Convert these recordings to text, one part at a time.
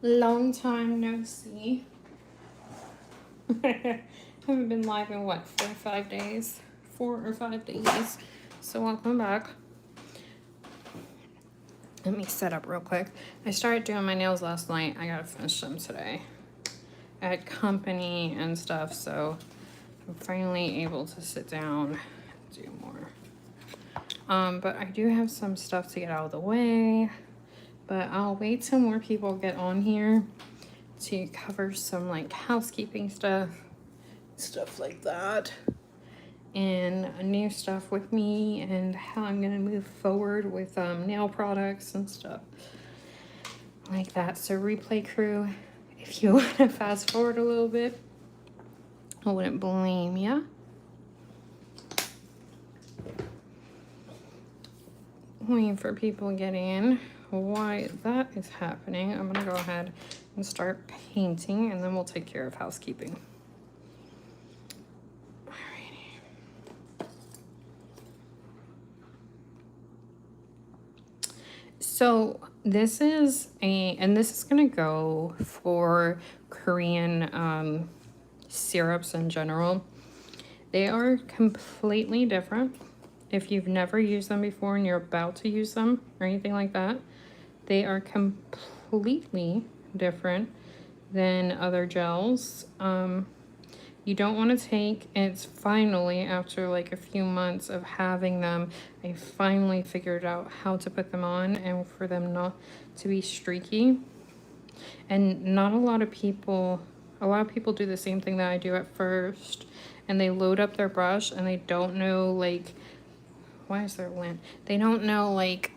Long time no see. Haven't been live in what, 4 or 5 days? 4 or 5 days. So welcome back. Let me set up real quick. I started doing my nails last night. I gotta finish them today. I had company and stuff, so I'm finally able to sit down and do more. But I do have some stuff to get out of the way. But I'll wait till more people get on here to cover some like housekeeping stuff like that, and new stuff with me and how I'm gonna move forward with nail products and stuff like that. So replay crew, if you want to fast forward a little bit, I wouldn't blame ya. Waiting for people to get in. Why that is happening, I'm gonna go ahead and start painting, and then we'll take care of housekeeping. Alrighty. So this is gonna go for Korean syrups in general. They are completely different. If you've never used them before and you're about to use them or anything like that, they are completely different than other gels. You don't want to take, it's finally, after like a few months of having them, I finally figured out how to put them on and for them not to be streaky. And not a lot of people do the same thing that I do at first, and they load up their brush and they don't know, like, why is there lint? They don't know, like,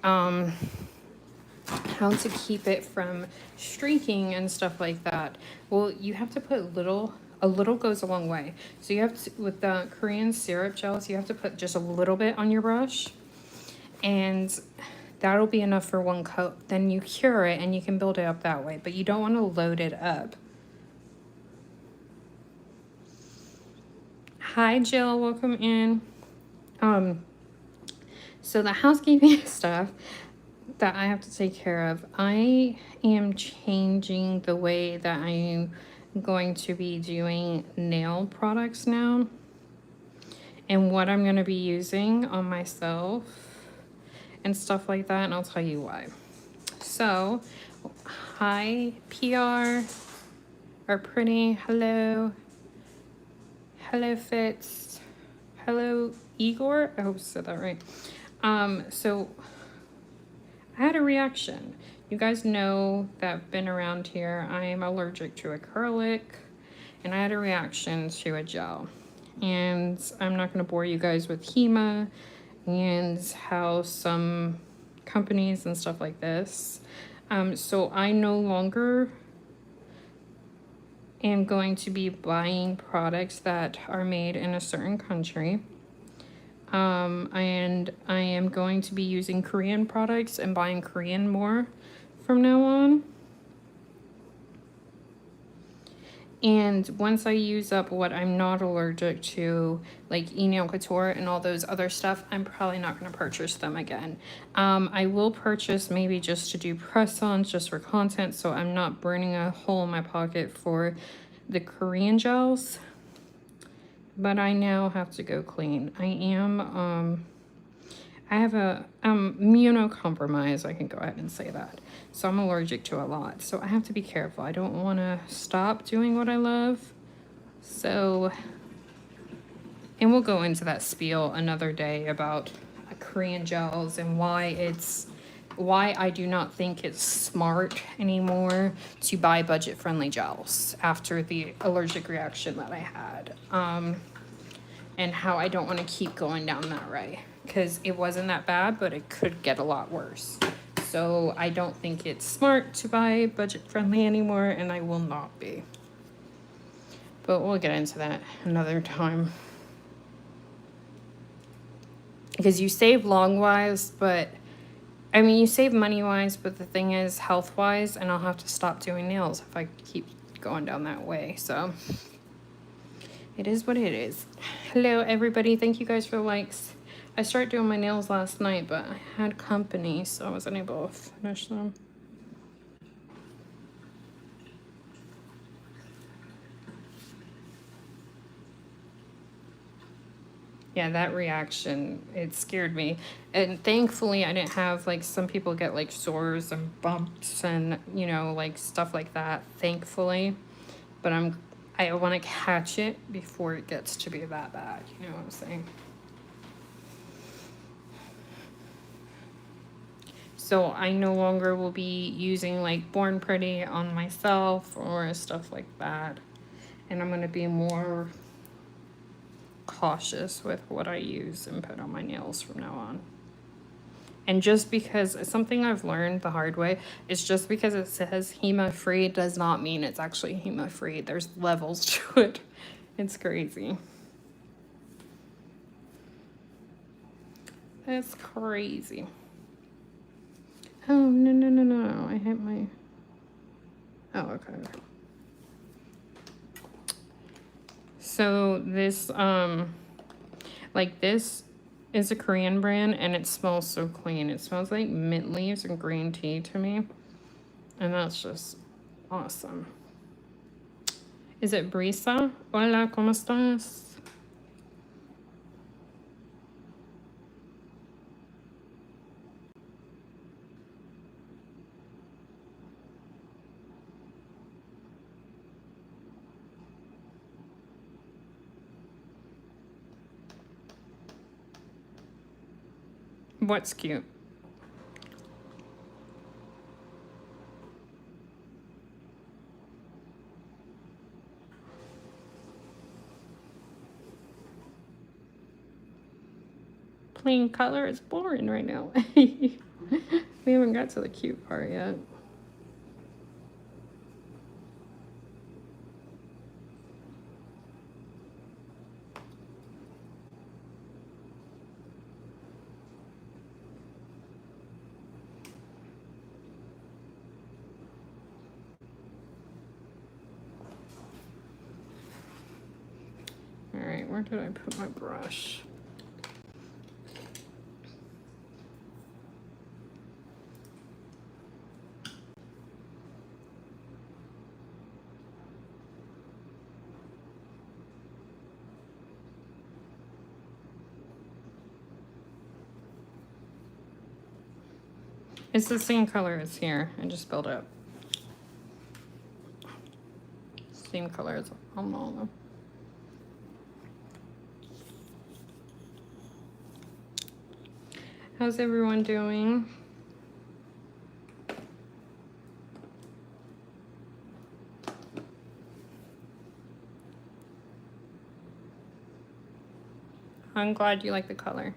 how to keep it from streaking and stuff like that. Well, you have to put a little goes a long way. So you have to, with the Korean syrup gels, you have to put just a little bit on your brush, and that'll be enough for one coat. Then you cure it and you can build it up that way, but you don't want to load it up. Hi Jill, welcome in. So the housekeeping stuff that I have to take care of, I am changing the way that I'm going to be doing nail products now and what I'm going to be using on myself and stuff like that, and I'll tell you why. So, hi PR, or pretty, hello, hello Fitz, hello Igor, I hope I said that right. So I had a reaction. You guys know that I've been around here, I am allergic to acrylic, and I had a reaction to a gel. And I'm not going to bore you guys with HEMA and how some companies and stuff like this. So I no longer am going to be buying products that are made in a certain country. And I am going to be using Korean products and buying Korean more from now on. And once I use up what I'm not allergic to, like E-Nail Couture and all those other stuff, I'm probably not going to purchase them again. I will purchase maybe just to do press-ons, just for content, so I'm not burning a hole in my pocket for the Korean gels. But I now have to go clean. I have a immunocompromised, I can go ahead and say that. So I'm allergic to a lot. So I have to be careful. I don't want to stop doing what I love. So, and we'll go into that spiel another day about Korean gels and why I do not think it's smart anymore to buy budget-friendly gels after the allergic reaction that I had. And how I don't want to keep going down that way, because it wasn't that bad, but it could get a lot worse. So I don't think it's smart to buy budget-friendly anymore, and I will not be. But we'll get into that another time. Because you save long-wise, but I mean, you save money-wise, but the thing is health-wise, and I'll have to stop doing nails if I keep going down that way. So it is what it is. Hello, everybody. Thank you guys for the likes. I started doing my nails last night, but I had company, so I wasn't able to finish them. Yeah, that reaction, it scared me. And thankfully I didn't have, like, some people get like sores and bumps and, you know, like stuff like that, thankfully. But I want to catch it before it gets to be that bad, you know what I'm saying? So I no longer will be using like Born Pretty on myself or stuff like that. And I'm going to be more cautious with what I use and put on my nails from now on. And just because something I've learned the hard way is just because it says HEMA free does not mean it's actually HEMA free. There's levels to it. It's crazy. That's crazy. Oh, no, no, no, no. I hit my... Oh, okay. So this, like this is a Korean brand and it smells so clean. It smells like mint leaves and green tea to me. And that's just awesome. Is it Brisa? Hola, ¿cómo estás? What's cute? Plain color is boring right now. We haven't got to the cute part yet. All right, where did I put my brush? It's the same color as here. I just spilled it. Same color as on all of them. How's everyone doing? I'm glad you like the color.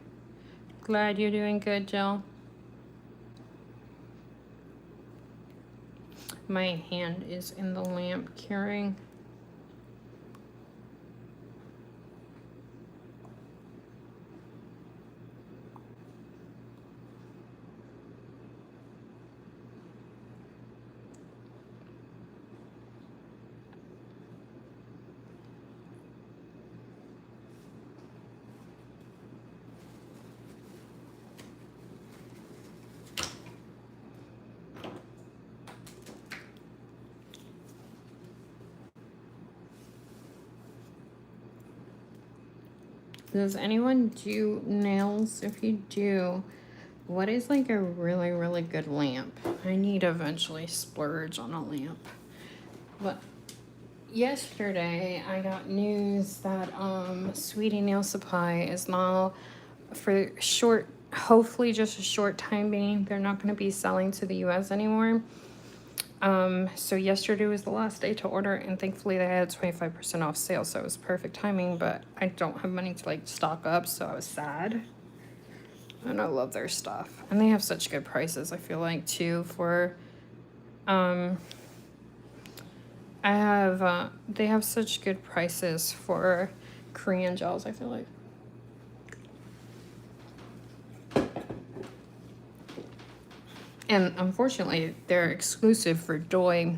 Glad you're doing good, Jill. My hand is in the lamp curing. Does anyone do nails? If you do, what is like a really, really good lamp? I need to eventually splurge on a lamp. But yesterday I got news that Sweetie Nail Supply is now, for short, hopefully just a short time being, they're not going to be selling to the US anymore. So yesterday was the last day to order, and thankfully they had 25% off sale, so it was perfect timing, but I don't have money to like stock up, so I was sad. And I love their stuff, and they have such good prices, I feel like, too, for they have such good prices for Korean gels, I feel like. And unfortunately, they're exclusive for Doi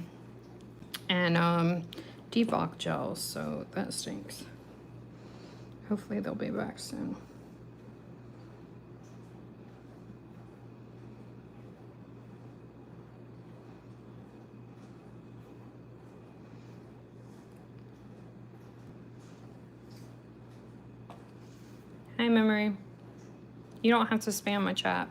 and Debok gels, so that stinks. Hopefully they'll be back soon. Memory. You don't have to spam my chat.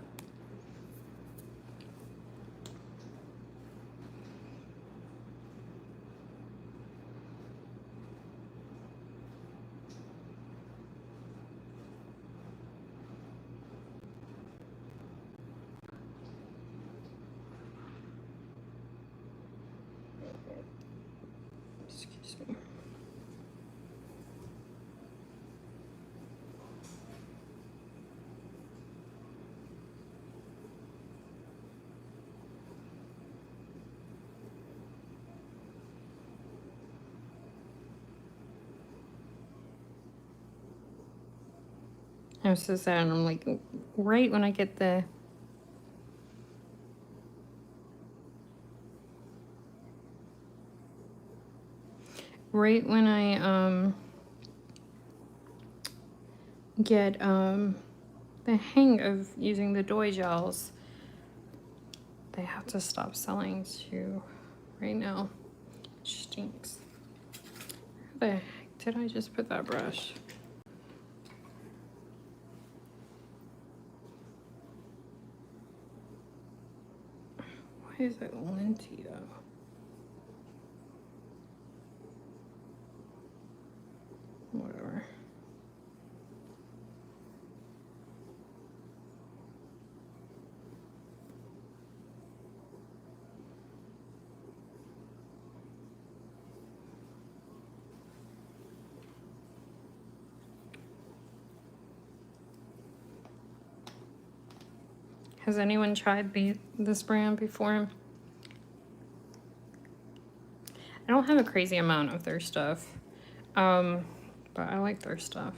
Excuse me. I'm so sad. I'm like, right when I get the... Right when I, get, the hang of using the Doi gels, they have to stop selling too right now. Which stinks. Where the heck did I just put that brush? Why is it linty though? Whatever. Has anyone tried this brand before? I don't have a crazy amount of their stuff, but I like their stuff.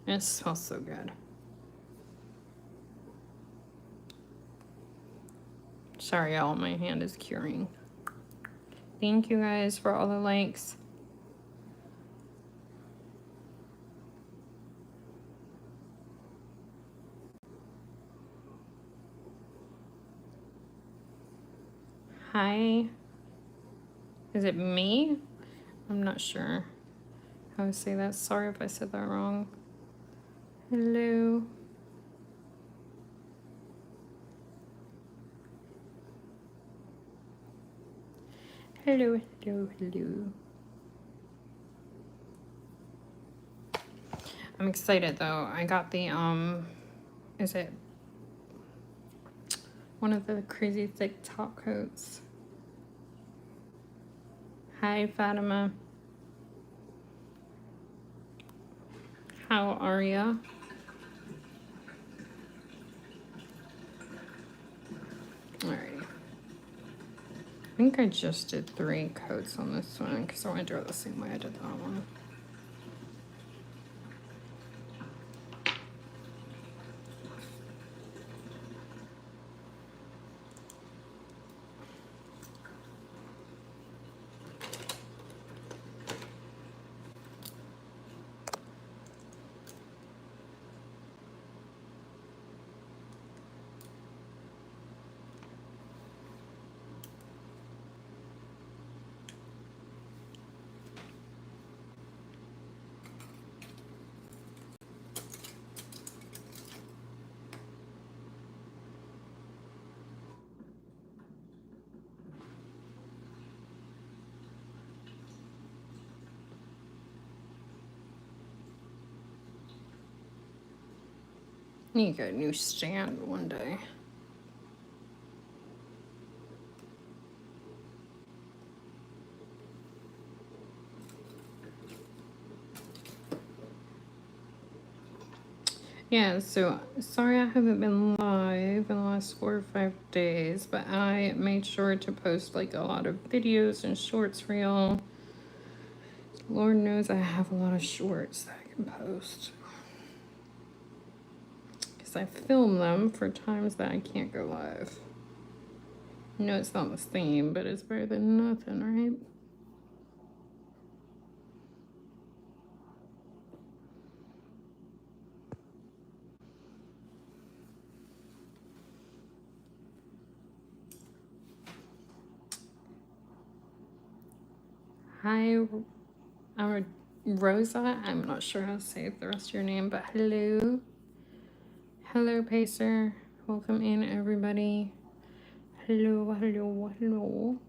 And it smells so good. Sorry, y'all, my hand is curing. Thank you guys for all the likes. Hi. Is it me? I'm not sure how to say that. Sorry if I said that wrong. Hello. Hello, hello, hello. I'm excited though. I got the, is it one of the crazy thick top coats? Hi, Fatima. How are ya? Alrighty. I think I just did 3 coats on this one because I want to do it the same way I did that one. Need to get a new stand one day. Yeah, so sorry I haven't been live in the last 4 or 5 days, but I made sure to post like a lot of videos and shorts for y'all. Lord knows I have a lot of shorts that I can post. Because I film them for times that I can't go live. I know it's not the same, but it's better than nothing, right? Hi, Rosa, I'm not sure how to say the rest of your name, but hello. Hello, Pacer. Welcome in, everybody. Hello, hello, hello.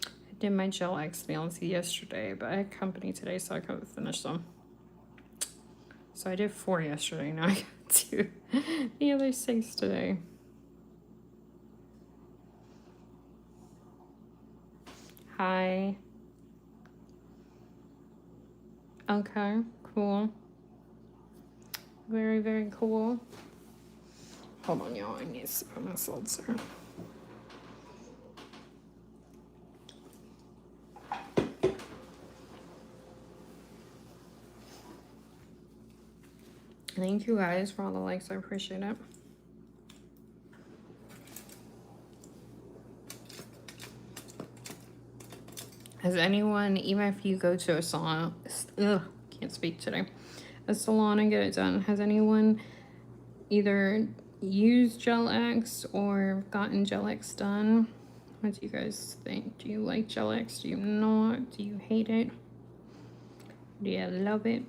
I did my Gel X nails yesterday, but I had company today, so I couldn't finish them. So I did 4 yesterday, now I got 2. The other 6 today. Hi. Okay, cool. Very, very cool. Hold on, y'all. I need to put my seltzer. Thank you guys for all the likes. I appreciate it. Has anyone, even if you go to a salon, can't speak today, a salon and get it done, has anyone either used Gel X or gotten Gel X done? What do you guys think? Do you like Gel X? Do you not? Do you hate it? Do you love it?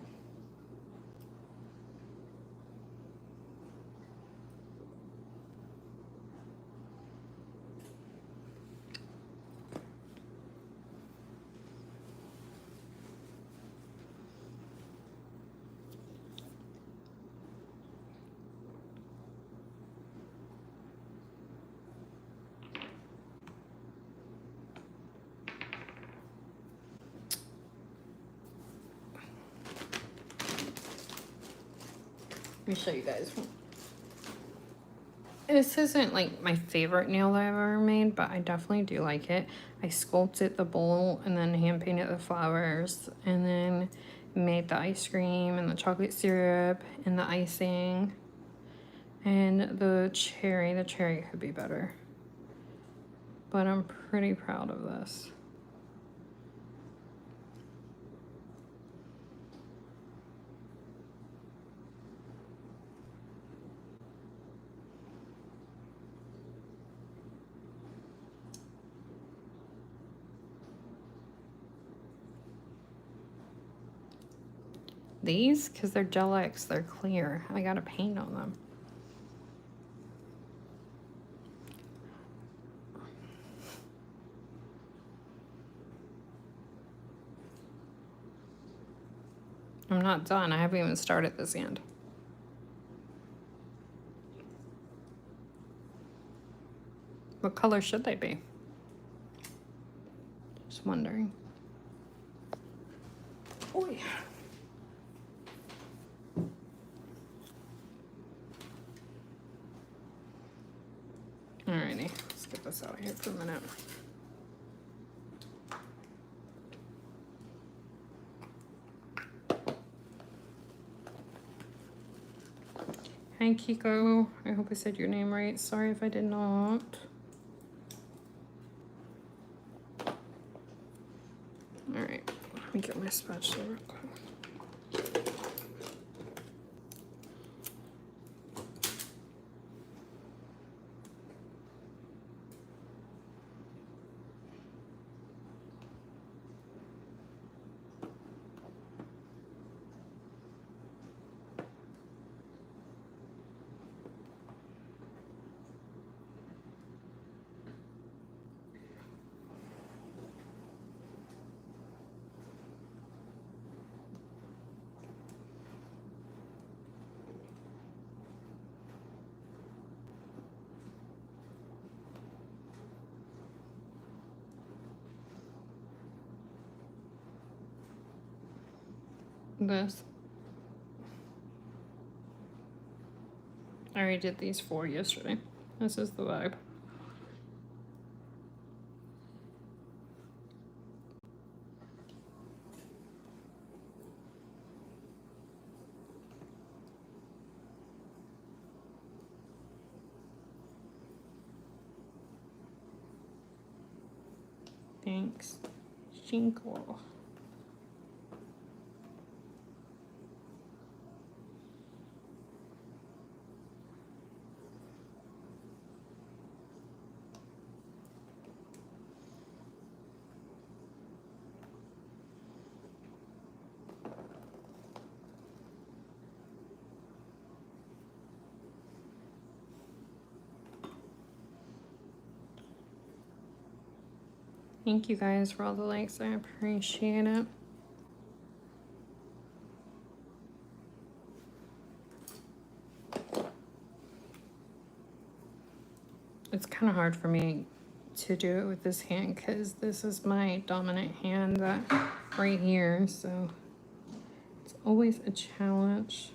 Let me show you guys. This isn't like my favorite nail that I've ever made, but I definitely do like it. I sculpted the bowl and then hand painted the flowers and then made the ice cream and the chocolate syrup and the icing and the cherry. The cherry could be better, but I'm pretty proud of this. These, because they're Gel X, they're clear. I got to paint on them. I'm not done. I haven't even started this end. What color should they be? Just wondering. Oh yeah. Alrighty, let's get this out of here for a minute. Hi Kiko, I hope I said your name right. Sorry if I did not. Alright, let me get my spatula real quick. This. I already did these 4 yesterday. This is the vibe. Thanks. Shinko. Thank you guys for all the likes. I appreciate it. It's kind of hard for me to do it with this hand because this is my dominant hand that right here, so it's always a challenge.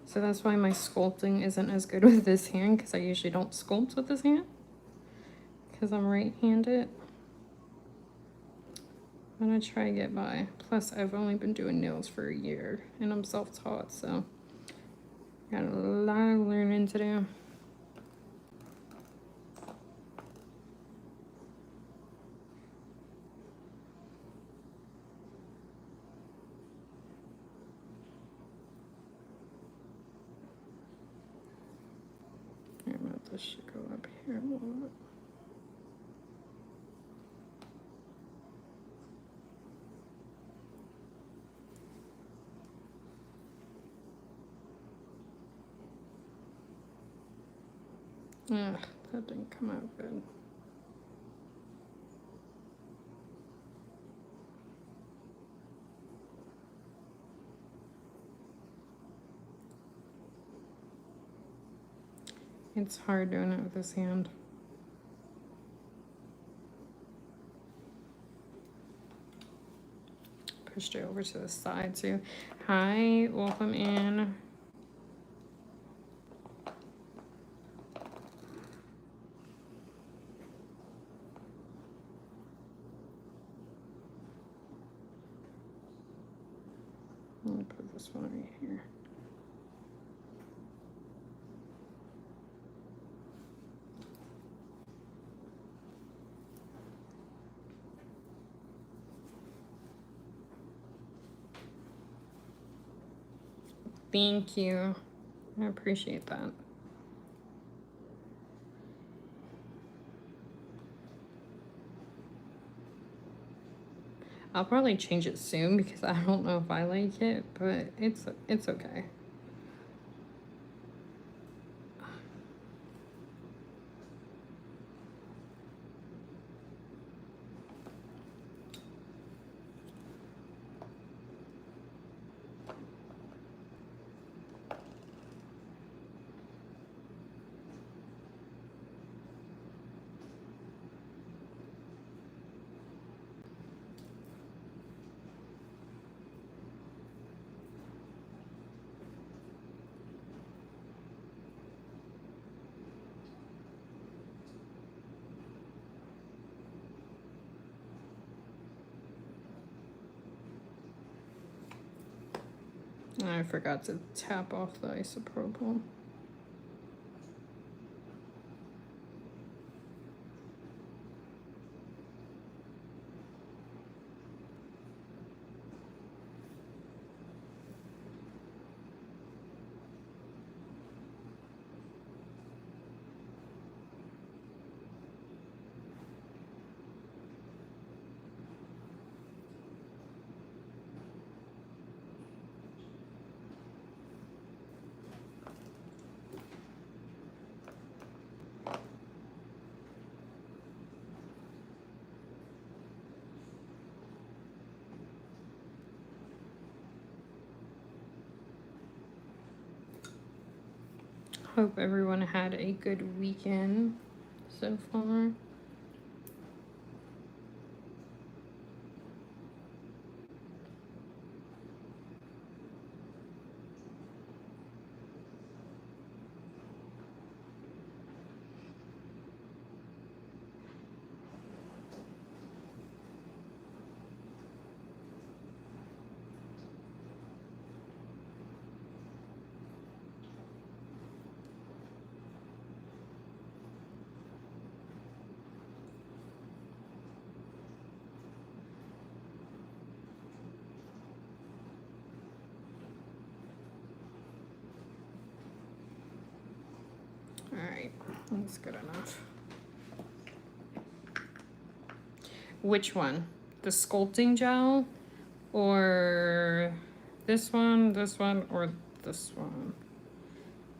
So that's why my sculpting isn't as good with this hand, because I usually don't sculpt with this hand because I'm right-handed. I'm gonna try to get by. Plus I've only been doing nails for a year and I'm self-taught, so got a lot of learning to do. This should go up here a little bit. Ugh, that didn't come out good. It's hard doing it with this hand. Pushed it over to the side too. Hi, welcome in. Let me put this one right here. Thank you. I appreciate that. I'll probably change it soon because I don't know if I like it, but it's okay. I forgot to tap off the isopropyl. Hope everyone had a good weekend so far. All right, that's good enough. Which one? The sculpting gel or this one, or this one?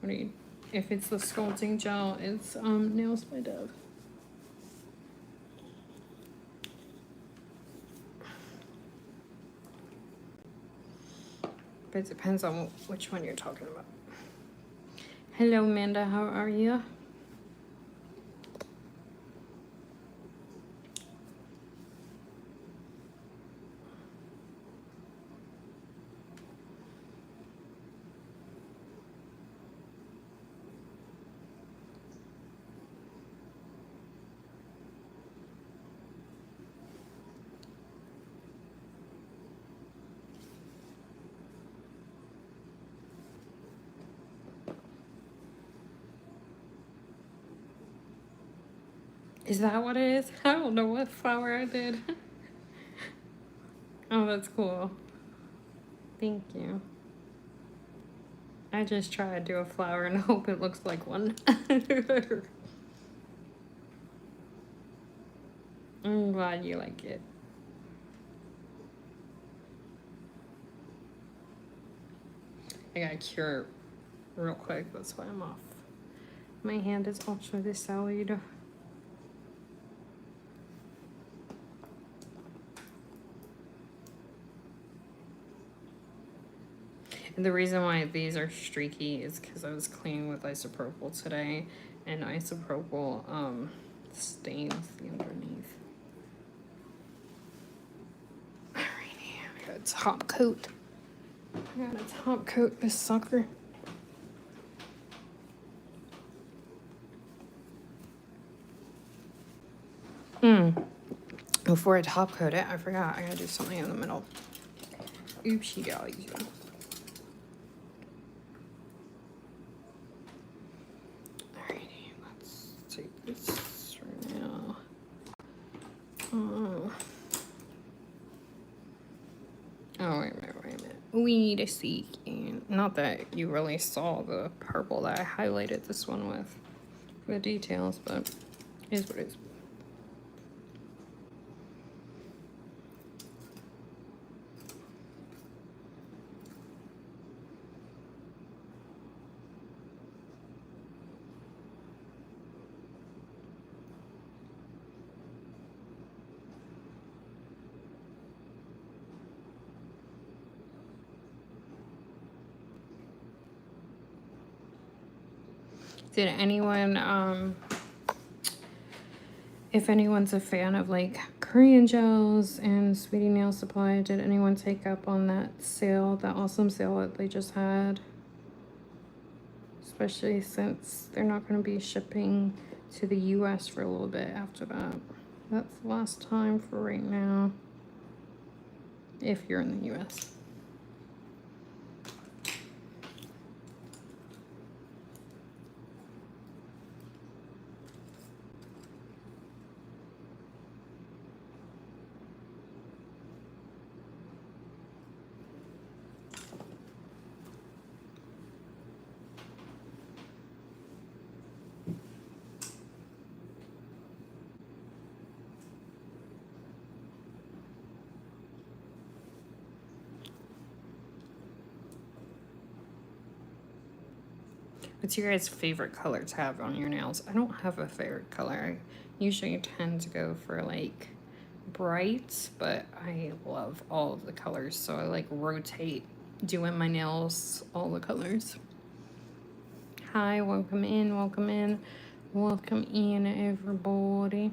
What do you, if it's the sculpting gel, it's Nails by Dove. But it depends on which one you're talking about. Hello, Amanda. How are you? Is that what it is? I don't know what flower I did. Oh, that's cool. Thank you. I just try to do a flower and hope it looks like one. I'm glad you like it. I gotta cure it real quick, that's why I'm off. My hand is also the salad. And the reason why these are streaky is because I was cleaning with isopropyl today, and isopropyl stains the underneath. Alrighty, I got a top coat. I gotta top coat this sucker. Before I top coat it, I forgot I gotta do something in the middle. Oopsie daisy. Alrighty, let's take this right now. Oh, wait a minute. We need a see. Not that you really saw the purple that I highlighted this one with the details, but it is what it is. Did anyone, if anyone's a fan of like Korean gels and Sweetie Nail Supply, did anyone take up on that sale, that awesome sale that they just had? Especially since they're not going to be shipping to the US for a little bit after that. That's the last time for right now, if you're in the US. What's your guys' favorite color to have on your nails? I don't have a favorite color. I usually tend to go for like brights, but I love all of the colors, so I like rotate doing my nails all the colors. Hi, welcome in, welcome in, welcome in, everybody.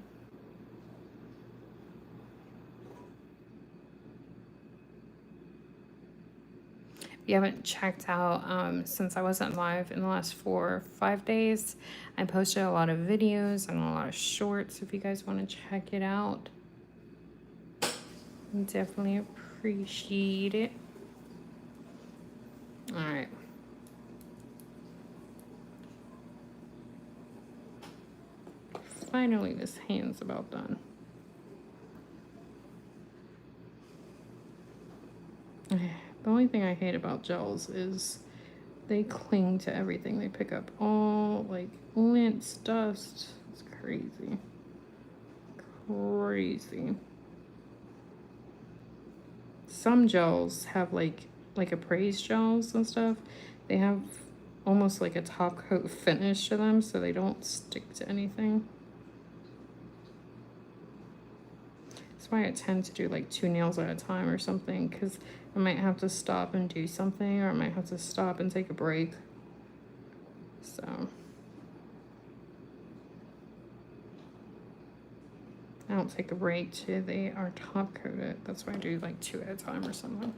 If you haven't checked out, since I wasn't live in the last 4 or 5 days, I posted a lot of videos and a lot of shorts if you guys want to check it out. Definitely appreciate it. All right. Finally, this hand's about done. The only thing I hate about gels is they cling to everything. They pick up all like lint, dust. It's crazy. Crazy. Some gels have like Appraise gels and stuff. They have almost like a top coat finish to them, so they don't stick to anything. why I tend to do like 2 nails at a time or something, because I might have to stop and do something, or I might have to stop and take a break. So I don't take a break till they are top coated. That's why I do like 2 at a time or something.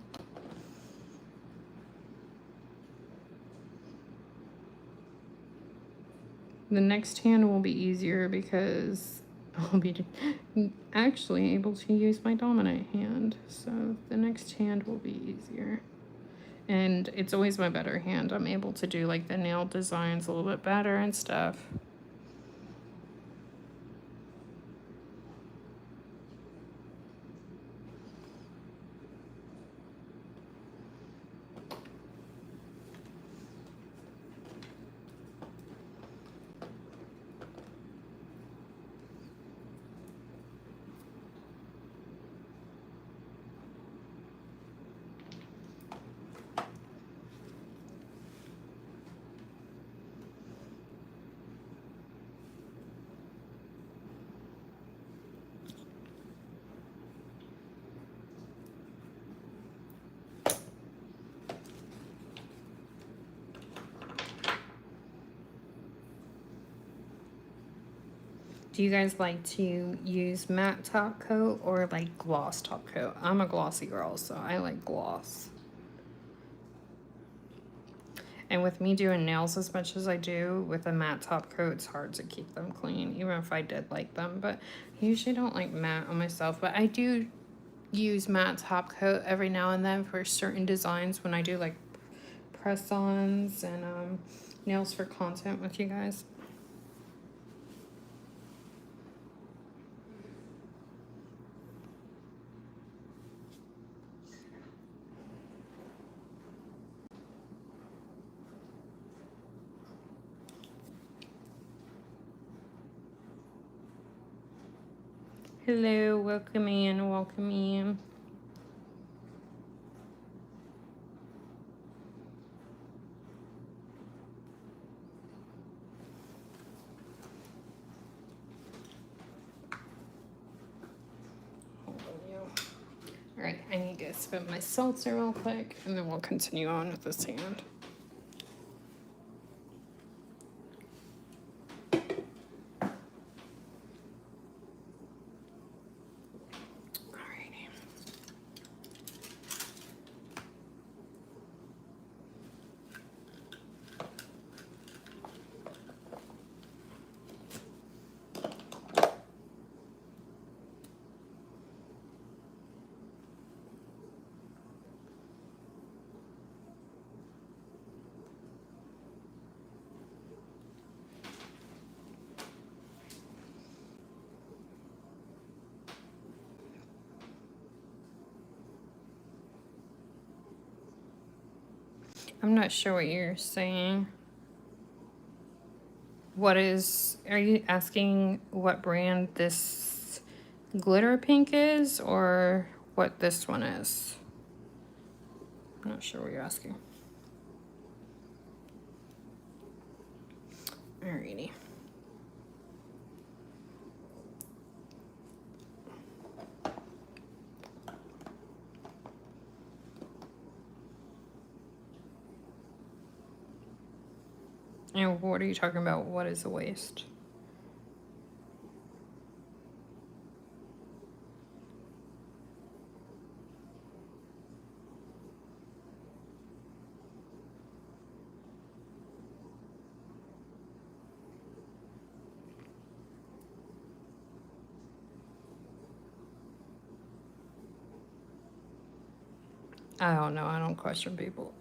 The next hand will be easier because I'll be actually able to use my dominant hand. So the next hand will be easier. And it's always my better hand. I'm able to do like the nail designs a little bit better and stuff. Do you guys like to use matte top coat or like gloss top coat? I'm a glossy girl, so I like gloss. And with me doing nails as much as I do with a matte top coat, it's hard to keep them clean, even if I did like them. But I usually don't like matte on myself, but I do use matte top coat every now and then for certain designs when I do like press-ons and nails for content with you guys. Hello, welcome in, welcome in. All right, I need to spit my seltzer real quick, and then we'll continue on with this hand. I'm not sure what you're saying. Are you asking what brand this glitter pink is, or what this one is? I'm not sure what you're asking. Alrighty. And what are you talking about? What is a waste? I don't know. I don't question people.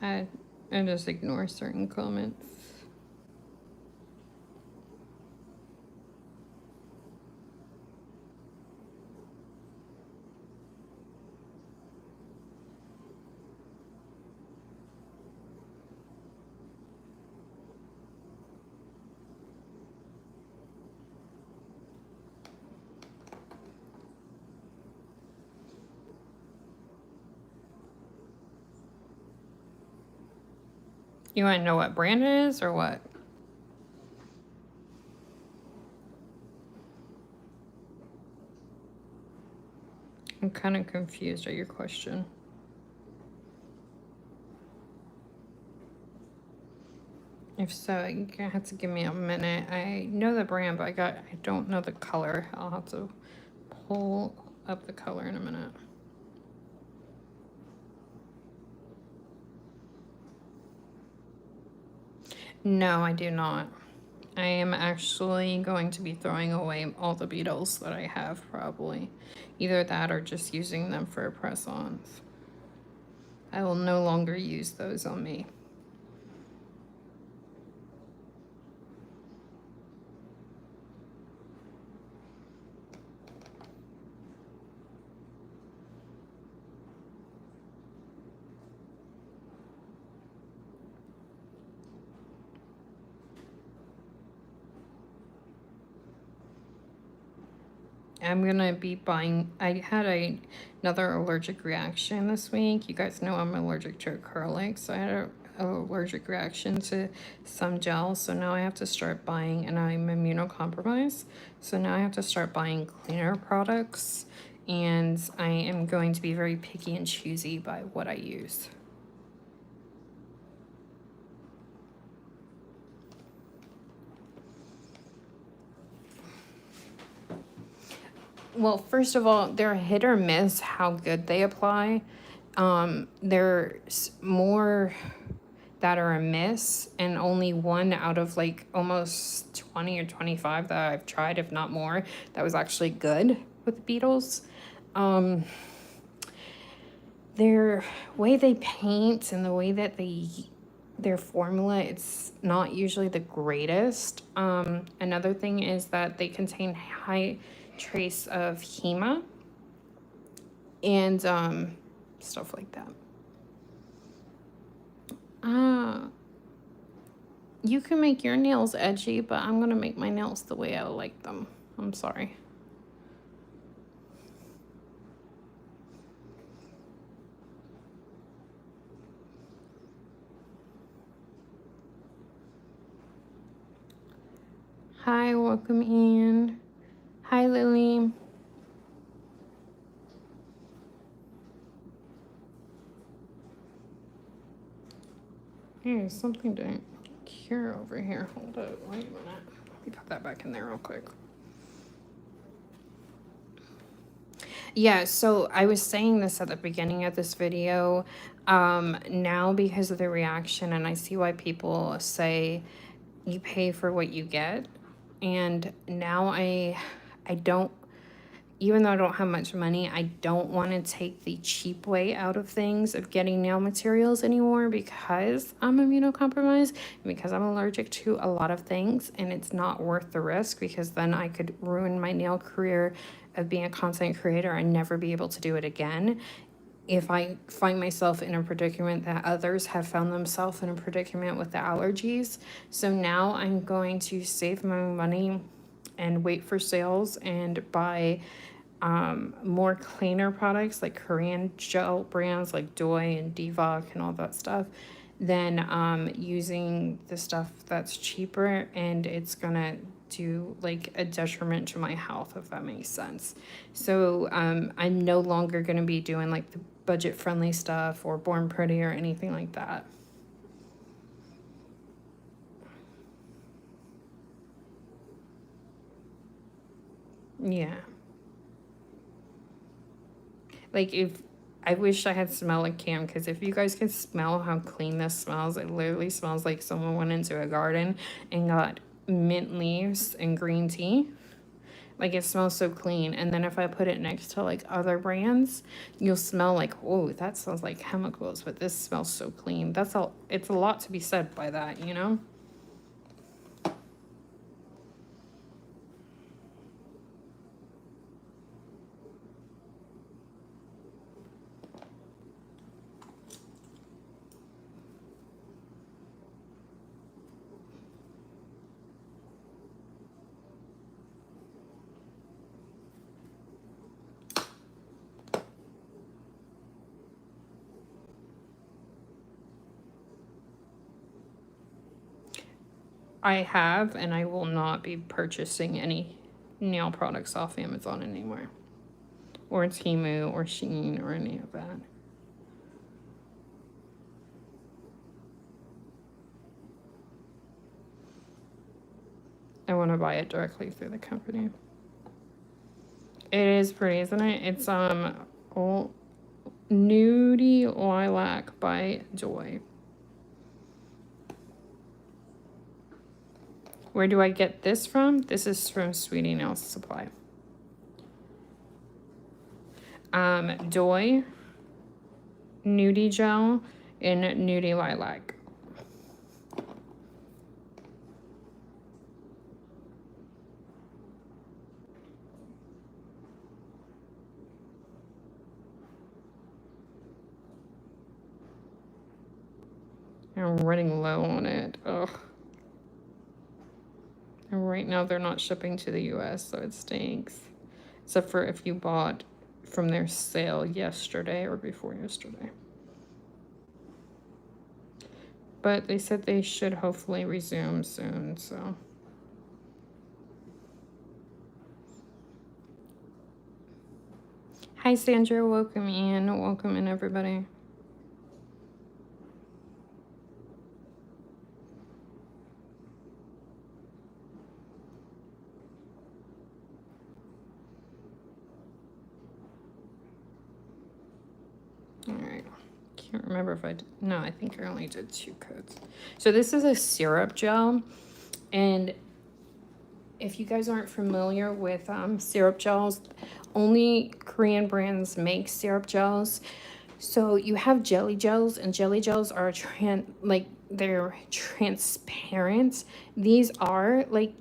I just ignore certain comments. You want to know what brand it is or what? I'm kind of confused at your question. If so, you're gonna have to give me a minute. I know the brand, but I don't know the color. I'll have to pull up the color in a minute. No, I do not. I am actually going to be throwing away all the beetles that I have, probably. Either that or just using them for press-ons. I will no longer use those on me. I'm gonna be buying, I had another allergic reaction this week. You guys know I'm allergic to acrylics, so I had an allergic reaction to some gels, so now I have to start buying, and I'm immunocompromised, so now I have to start buying cleaner products, and I am going to be very picky and choosy by what I use. Well, first of all, they're hit or miss how good they apply. There's more that are a miss, and only one out of like almost 20 or 25 that I've tried, if not more, that was actually good with beetles. Their way they paint and the way that their formula, it's not usually the greatest. Another thing is that they contain high trace of HEMA and stuff like that. You can make your nails edgy, but I'm gonna make my nails the way I like them. I'm sorry. Hi, welcome in. Hi, Lily. Hey, something didn't cure over here. Hold up, wait a minute. Let me put that back in there real quick. Yeah, so I was saying this at the beginning of this video. Now because of the reaction, and I see why people say you pay for what you get. And now I don't, even though I don't have much money, I don't want to take the cheap way out of things of getting nail materials anymore, because I'm immunocompromised, because I'm allergic to a lot of things, and it's not worth the risk, because then I could ruin my nail career of being a content creator and never be able to do it again. If I find myself in a predicament that others have found themselves in a predicament with the allergies. So now I'm going to save my money and wait for sales and buy more cleaner products like Korean gel brands like Doi and Divok and all that stuff, than using the stuff that's cheaper, and it's gonna do like a detriment to my health, if that makes sense. So I'm no longer gonna be doing like the budget friendly stuff or Born Pretty or anything like that. Yeah. Like, if I wish I had smell a cam, because if you guys could smell how clean this smells, it literally smells like someone went into a garden and got mint leaves and green tea. Like, it smells so clean. And then if I put it next to like other brands, you'll smell like, oh, that smells like chemicals, but this smells so clean. That's all. It's a lot to be said by that, you know? I have, and I will not be purchasing any nail products off Amazon anymore. or Temu or Shein or any of that. I want to buy it directly through the company. It is pretty, isn't it? It's old Nudie Lilac by Joy. Where do I get this from? This is from Sweetie Nails Supply. Joy, Nudie Gel, and Nudie Lilac. I'm running low on it. Ugh. And right now they're not shipping to the US, so it stinks. Except for if you bought from their sale yesterday or before yesterday. But they said they should hopefully resume soon, so. Hi Sandra, welcome in everybody. All right, can't remember if I did, no, I think I only did 2 coats. So this is a syrup gel, and if you guys aren't familiar with syrup gels, only Korean brands make syrup gels. So you have jelly gels, and jelly gels are they're transparent. These are like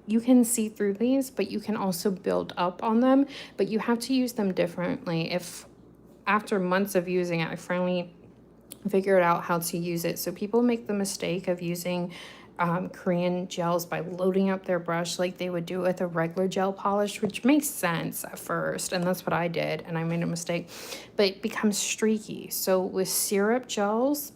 you can see through these, but you can also build up on them, but you have to use them differently. If after months of using it, I finally figured out how to use it. So people make the mistake of using Korean gels by loading up their brush like they would do with a regular gel polish, which makes sense at first, and that's what I did, and I made a mistake, but it becomes streaky. So with syrup gels,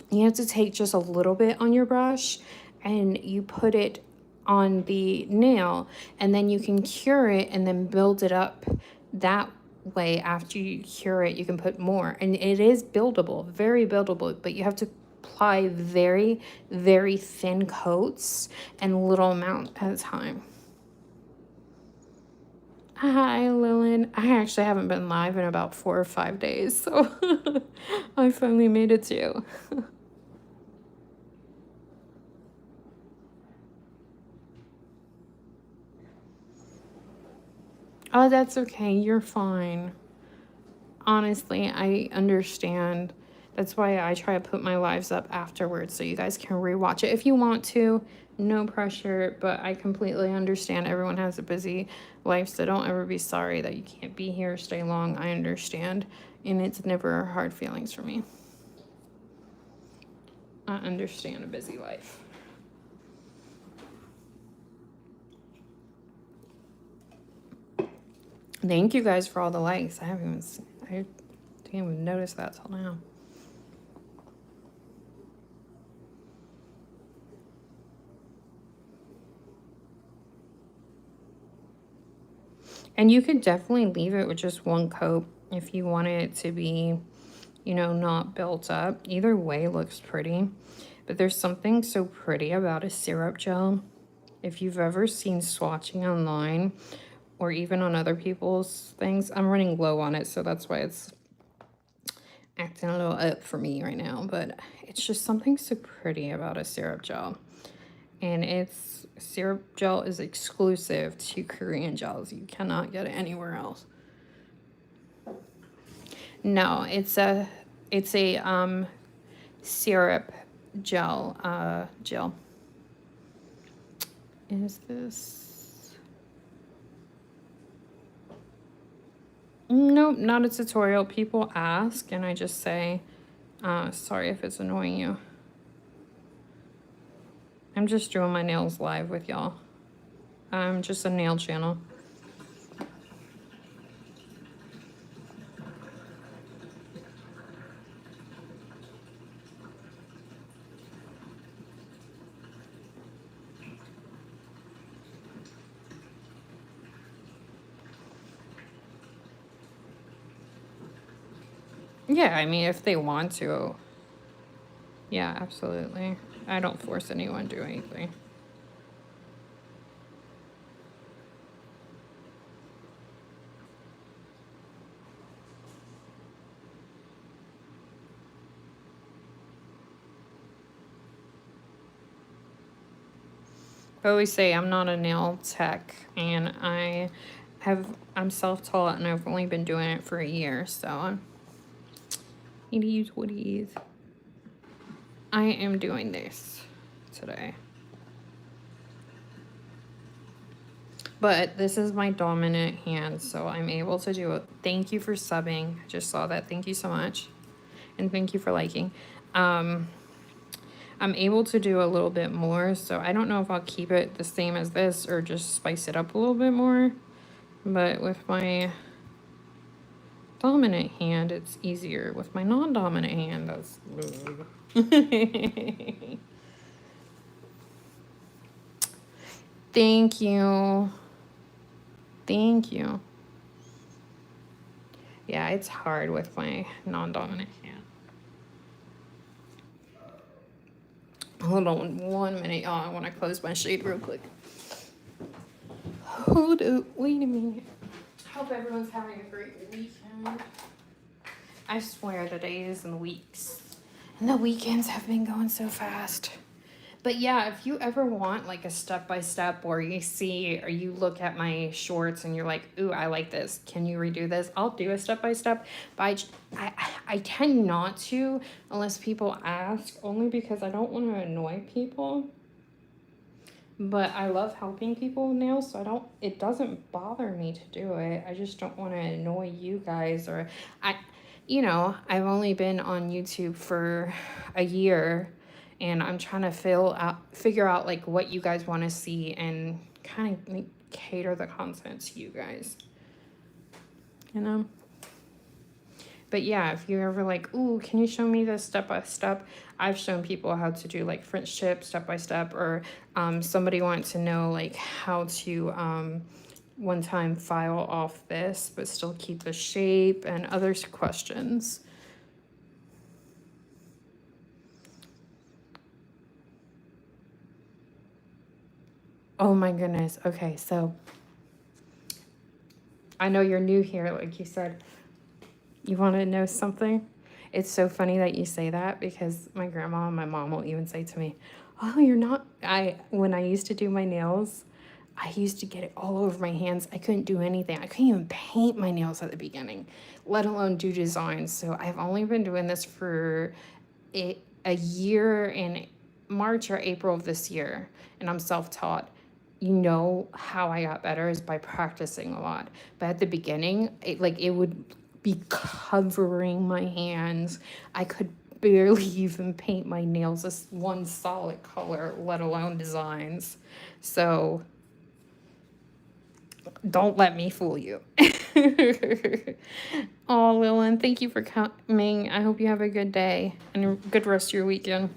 you have to take just a little bit on your brush and you put it on the nail, and then you can cure it and then build it up that way. After you cure it, you can put more, and it is buildable, very buildable, but you have to apply very, very thin coats and little amount at a time. Hi, Lillian. I actually haven't been live in about 4 or 5 days, so I finally made it too. Oh, that's okay. You're fine. Honestly, I understand. That's why I try to put my lives up afterwards so you guys can rewatch it if you want to. No pressure, but I completely understand everyone has a busy life, so don't ever be sorry that you can't be here, stay long. I understand, and it's never hard feelings for me. I understand a busy life. Thank you guys for all the likes. I didn't even notice that till now. And you could definitely leave it with just 1 coat if you want it to be, you know, not built up. Either way looks pretty. But there's something so pretty about a syrup gel. If you've ever seen swatching online or even on other people's things, I'm running low on it, so that's why it's acting a little up for me right now. But it's just something so pretty about a syrup gel. And syrup gel is exclusive to Korean gels. You cannot get it anywhere else. No, it's a syrup gel. Is this? Nope, not a tutorial. People ask and I just say, sorry if it's annoying you. I'm just doing my nails live with y'all. I'm just a nail channel. Yeah, I mean, if they want to. Yeah, absolutely. I don't force anyone to do anything. I always say I'm not a nail tech, and I'm self-taught, and I've only been doing it for a year, so it is what it is. I am doing this today. But this is my dominant hand, so I'm able to do it. Thank you for subbing. I just saw that. Thank you so much. And thank you for liking. I'm able to do a little bit more, so I don't know if I'll keep it the same as this or just spice it up a little bit more. But with my dominant hand, it's easier. With my non-dominant hand, that's... Thank you. Thank you. Yeah, it's hard with my non-dominant hand. Hold on 1 minute, y'all. I want to close my shade real quick. Hold up. Wait a minute. Hope everyone's having a great weekend. I swear the days and the weeks and the weekends have been going so fast. But yeah, if you ever want like a step-by-step, or you see or you look at my shorts and you're like, ooh, I like this, can you redo this? I'll do a step-by-step, but I tend not to unless people ask, only because I don't want to annoy people. But I love helping people with nails, so it doesn't bother me to do it. I just don't want to annoy you guys, or I've only been on YouTube for a year, and I'm trying to figure out like what you guys want to see and kind of cater the content to you guys, you know? But yeah, if you're ever like, ooh, can you show me this step by step? I've shown people how to do like French tip step by step, or somebody wants to know like how to one time file off this but still keep the shape, and other questions. Oh my goodness. Okay, so I know you're new here, like you said. You want to know something? It's so funny that you say that, because my grandma and my mom will even say to me, oh, you're not... When I used to do my nails, I used to get it all over my hands. I couldn't do anything. I couldn't even paint my nails at the beginning, let alone do designs. So I've only been doing this for a year, in March or April of this year, and I'm self-taught. You know how I got better is by practicing a lot. But at the beginning, it would be covering my hands. I could barely even paint my nails as one solid color, let alone designs. So don't let me fool you. Oh, Lillian, thank you for coming. I hope you have a good day and a good rest of your weekend.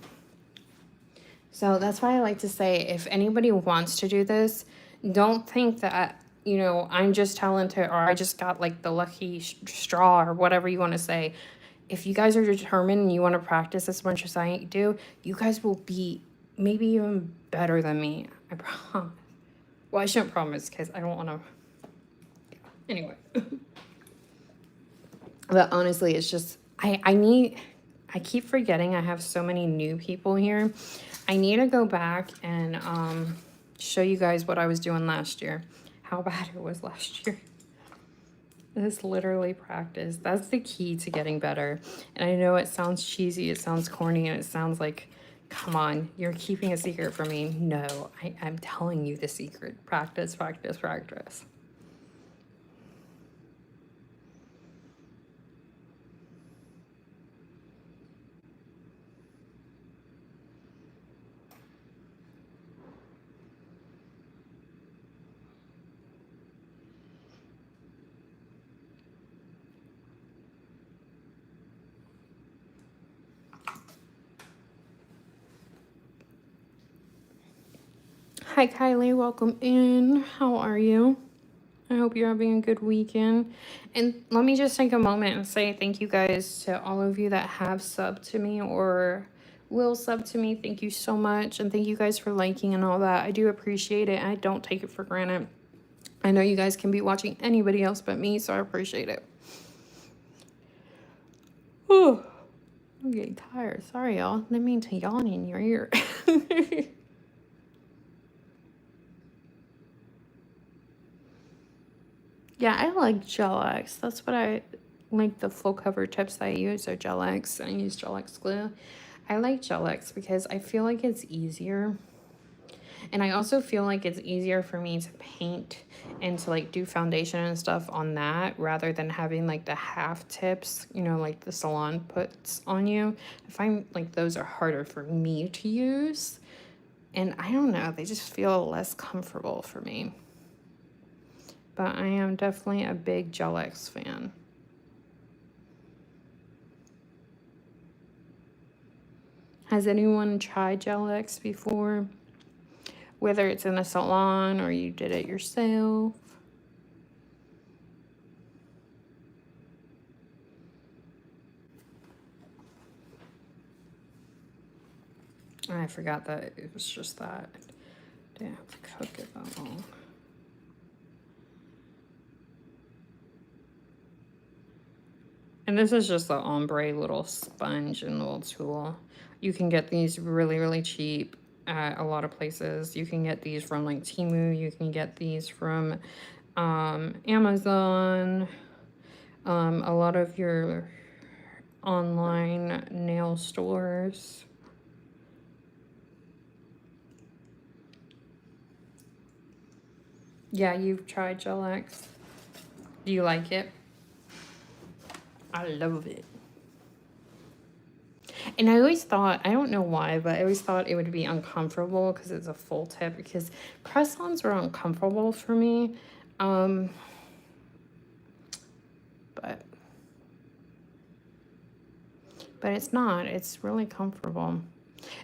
So that's why I like to say, if anybody wants to do this, don't think that, I'm just talented, or I just got like the lucky straw, or whatever you want to say. If you guys are determined and you want to practice as much as I do, you guys will be maybe even better than me. I promise. Well, I shouldn't promise because I don't want to. Anyway. But honestly, it's just, I keep forgetting I have so many new people here. I need to go back and show you guys what I was doing last year. How bad it was last year. This literally practice. That's the key to getting better. And I know it sounds cheesy, it sounds corny, and it sounds like, come on, you're keeping a secret from me. No, I'm telling you the secret. Practice, practice, practice. Hi, Kylie. Welcome in. How are you? I hope you're having a good weekend. And let me just take a moment and say thank you guys to all of you that have subbed to me or will sub to me. Thank you so much. And thank you guys for liking and all that. I do appreciate it. I don't take it for granted. I know you guys can be watching anybody else but me, so I appreciate it. Whew. I'm getting tired. Sorry, y'all. Didn't mean to yawn in your ear. Yeah, I like Gel X. That's what I like. The full cover tips that I use are Gel X. I use Gel X glue. I like Gel X because I feel like it's easier. And I also feel like it's easier for me to paint and to like do foundation and stuff on that rather than having like the half tips, you know, like the salon puts on you. I find like those are harder for me to use. And I don't know, they just feel less comfortable for me. But I am definitely a big Gel X fan. Has anyone tried Gel X before? Whether it's in a salon or you did it yourself? I forgot that it was just that. Didn't have to cook it that long. And this is just the ombre little sponge and little tool. You can get these really, really cheap at a lot of places. You can get these from like Temu. You can get these from Amazon. A lot of your online nail stores. Yeah, you've tried Gel X. Do you like it? I love it. And I always thought, I don't know why, but I always thought it would be uncomfortable because it's a full tip, because press-ons are uncomfortable for me. But it's not. It's really comfortable.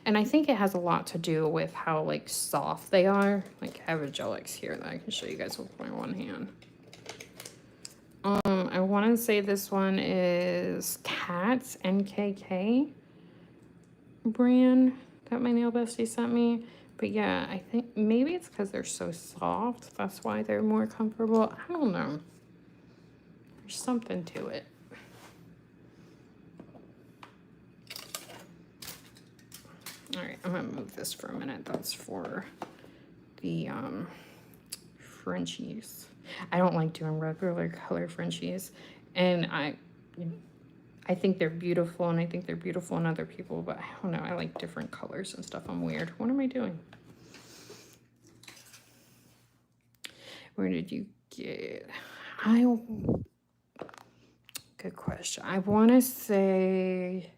And I think it has a lot to do with how like soft they are. Like I have a Gel X here that I can show you guys with my one hand. I want to say this one is Cat's NKK brand that my nail bestie sent me. But yeah, I think maybe it's because they're so soft. That's why they're more comfortable. I don't know. There's something to it. All right, I'm gonna move this for a minute. That's for the Frenchies. I don't like doing regular color Frenchies, and I think they're beautiful, and I think they're beautiful in other people, but I don't know. I like different colors and stuff. I'm weird. What am I doing? Where did you get? Good question. I want to say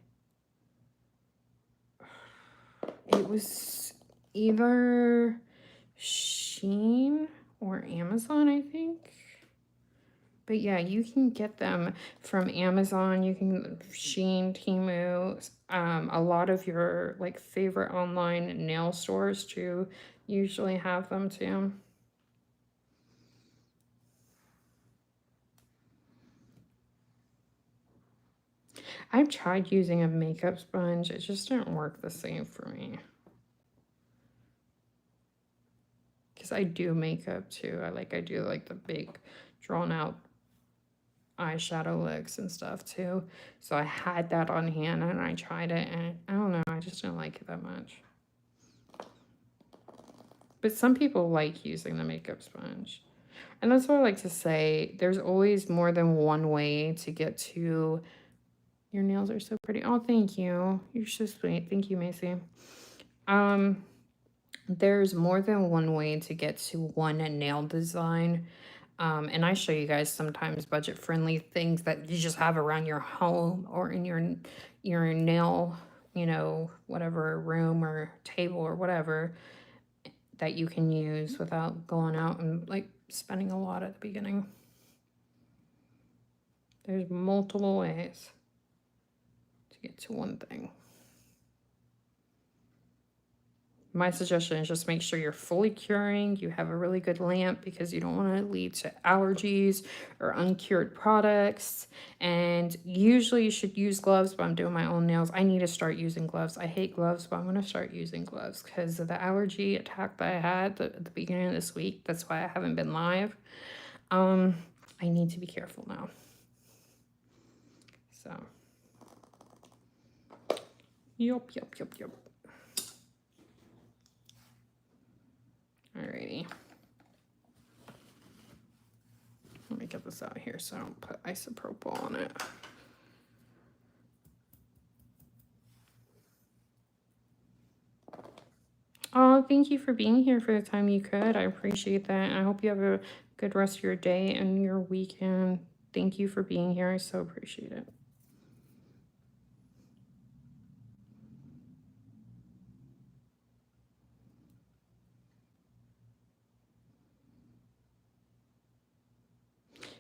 it was either Shein or Amazon, I think. But yeah, you can get them from Amazon. You can Shein, Temu, a lot of your like favorite online nail stores too usually have them too. I've tried using a makeup sponge. It just didn't work the same for me. Because I do makeup too. I do like the big drawn out eyeshadow looks and stuff too. So I had that on hand and I tried it, and I don't know, I just didn't like it that much. But some people like using the makeup sponge. And that's what I like to say. There's always more than one way to get to... Your nails are so pretty. Oh, thank you. You're so sweet. Thank you, Macy. There's more than one way to get to one nail design. And I show you guys sometimes budget-friendly things that you just have around your home or in your nail, you know, whatever room or table or whatever that you can use without going out and like spending a lot at the beginning. There's multiple ways to get to one thing. My suggestion is just make sure you're fully curing, you have a really good lamp because you don't want to lead to allergies or uncured products. And usually you should use gloves, but I'm doing my own nails. I need to start using gloves. I hate gloves, but I'm going to start using gloves because of the allergy attack that I had at the beginning of this week. That's why I haven't been live. I need to be careful now. So, yup. Alrighty. Let me get this out here so I don't put isopropyl on it. Oh, thank you for being here for the time you could. I appreciate that. I hope you have a good rest of your day and your weekend. Thank you for being here. I so appreciate it.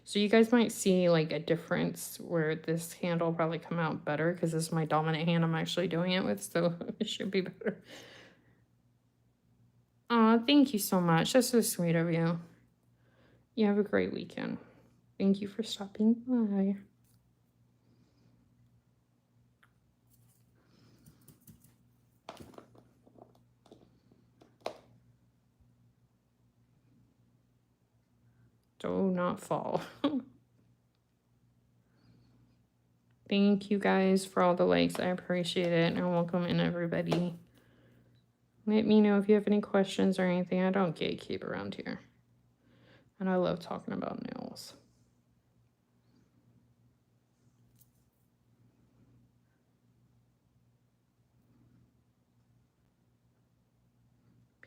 So you guys might see like a difference where this hand will probably come out better because this is my dominant hand I'm actually doing it with, so it should be better. Oh, thank you so much. That's so sweet of you. You have a great weekend. Thank you for stopping by. Do not fall. Thank you guys for all the likes. I appreciate it. And welcome in, everybody. Let me know if you have any questions or anything. I don't gatekeep around here. And I love talking about nails.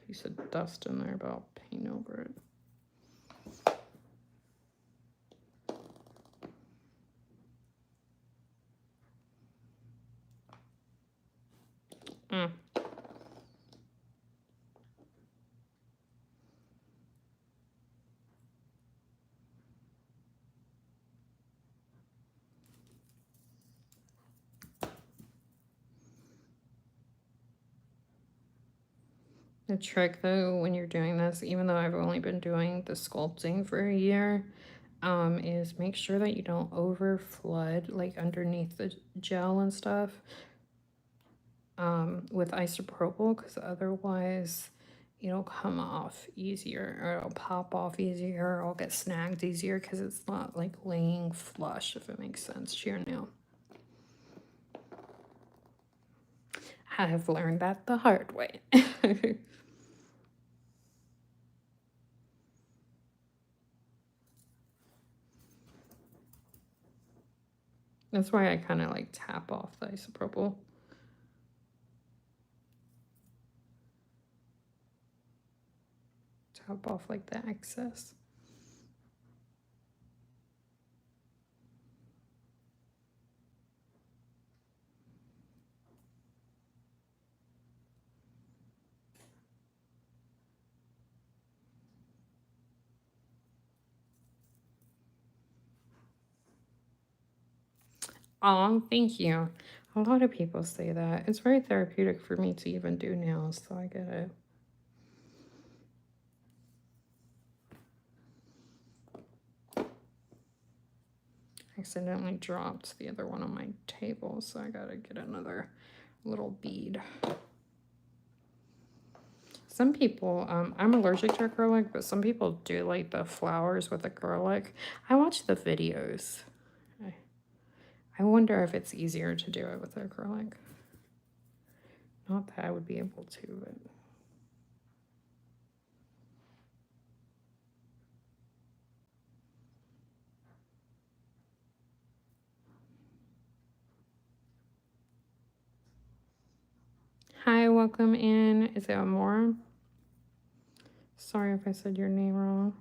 Piece of dust in there, but I'll paint over it. The trick though, when you're doing this, even though I've only been doing the sculpting for a year, is make sure that you don't over flood like underneath the gel and stuff with isopropyl, because otherwise it'll come off easier, or it'll pop off easier, or it'll get snagged easier because it's not like laying flush, if it makes sense to your nail. I have learned that the hard way. That's why I kind of like tap off the isopropyl. Tap off like the excess. Oh, thank you. A lot of people say that. It's very therapeutic for me to even do nails, so I get it. Accidentally dropped the other one on my table, so I gotta get another little bead. Some people, I'm allergic to acrylic, but some people do like the flowers with acrylic. I watch the videos. I wonder if it's easier to do it with acrylic. Not that I would be able to, but... Hi, welcome in. Is it Amora? Sorry if I said your name wrong.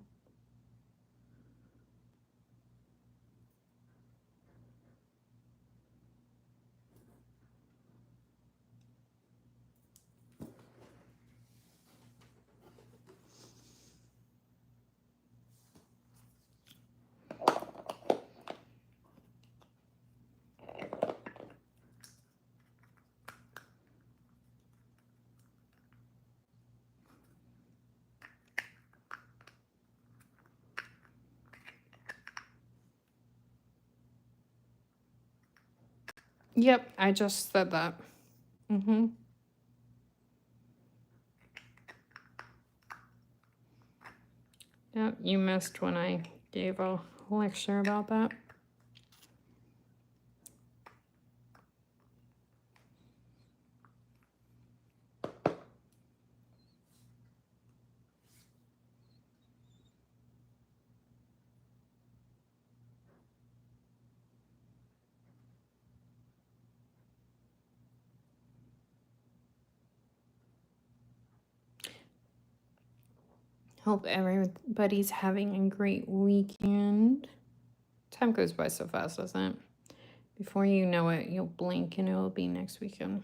Yep, I just said that. Mm-hmm. Yep, you missed when I gave a lecture about that. Hope everybody's having a great weekend. Time goes by so fast, doesn't it? Before you know it, you'll blink and it'll be next weekend.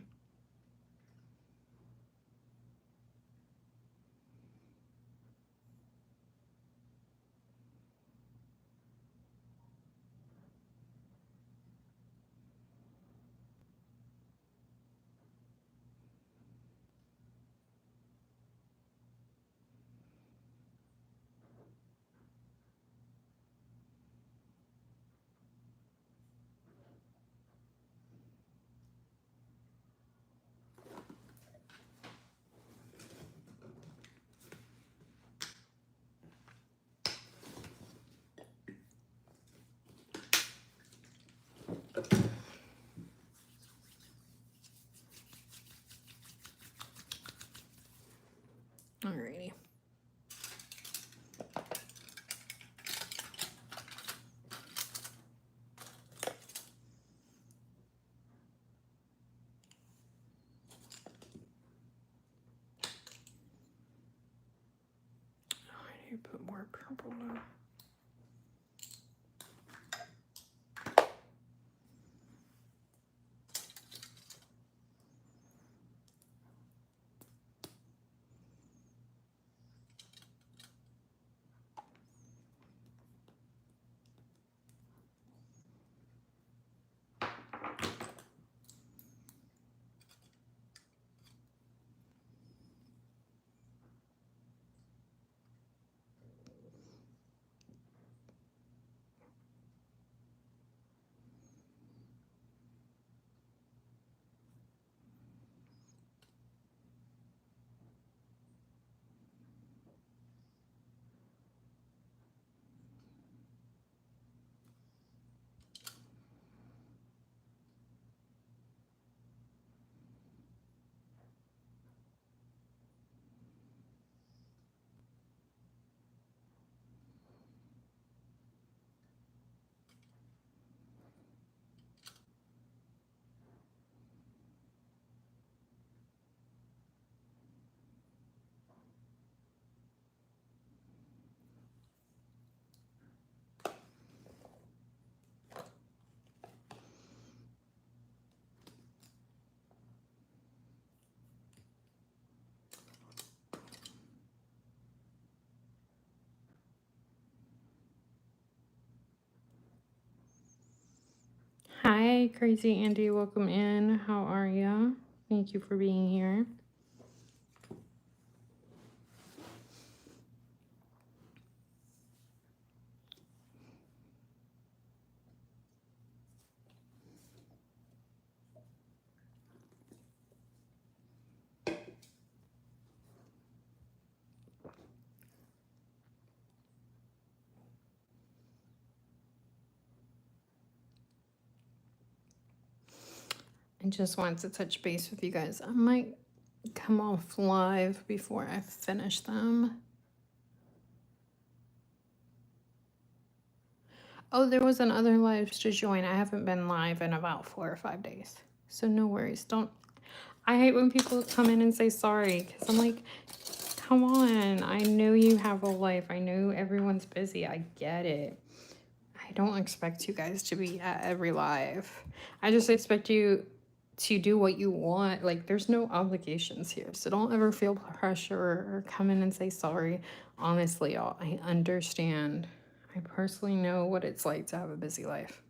Alrighty. I need to put more purple now. Hi, Crazy Andy. Welcome in. How are you? Thank you for being here. I just wanted to touch base with you guys. I might come off live before I finish them. Oh, there was another live to join. I haven't been live in about 4 or 5 days. So no worries. Don't. I hate when people come in and say sorry because I'm like, come on. I know you have a life. I know everyone's busy. I get it. I don't expect you guys to be at every live. I just expect you to do what you want. Like, there's no obligations here. So don't ever feel pressure or come in and say sorry. Honestly, y'all, I understand. I personally know what it's like to have a busy life.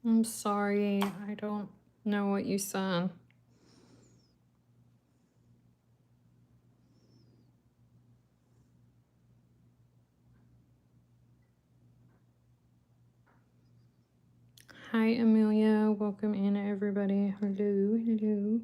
I'm sorry, I don't know what you said. Hi, Amelia. Welcome in, everybody. Hello, hello.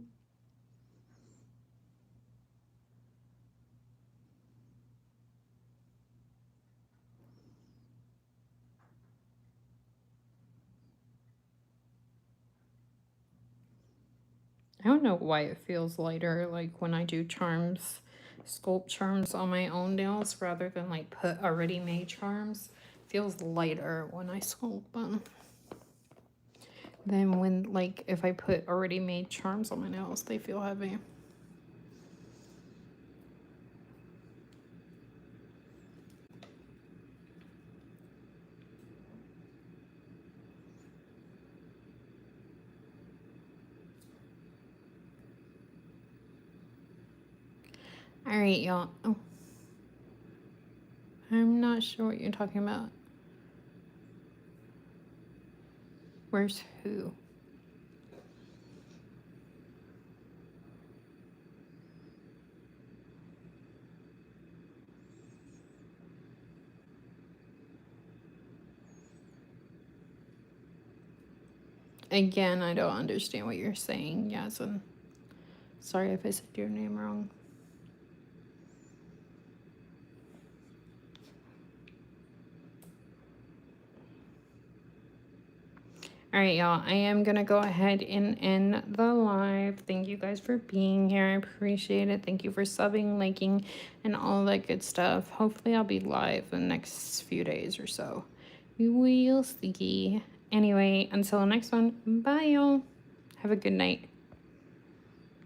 I don't know why it feels lighter, like when I do charms, sculpt charms on my own nails rather than like put already made charms. It feels lighter when I sculpt them than when, like, if I put already made charms on my nails, they feel heavy. All right, y'all. Oh, I'm not sure what you're talking about. Where's who? Again, I don't understand what you're saying, Yasmin. Sorry if I said your name wrong. All right, y'all. I am going to go ahead and end the live. Thank you guys for being here. I appreciate it. Thank you for subbing, liking, and all that good stuff. Hopefully, I'll be live the next few days or so. We will see. Anyway, until the next one, bye, y'all. Have a good night.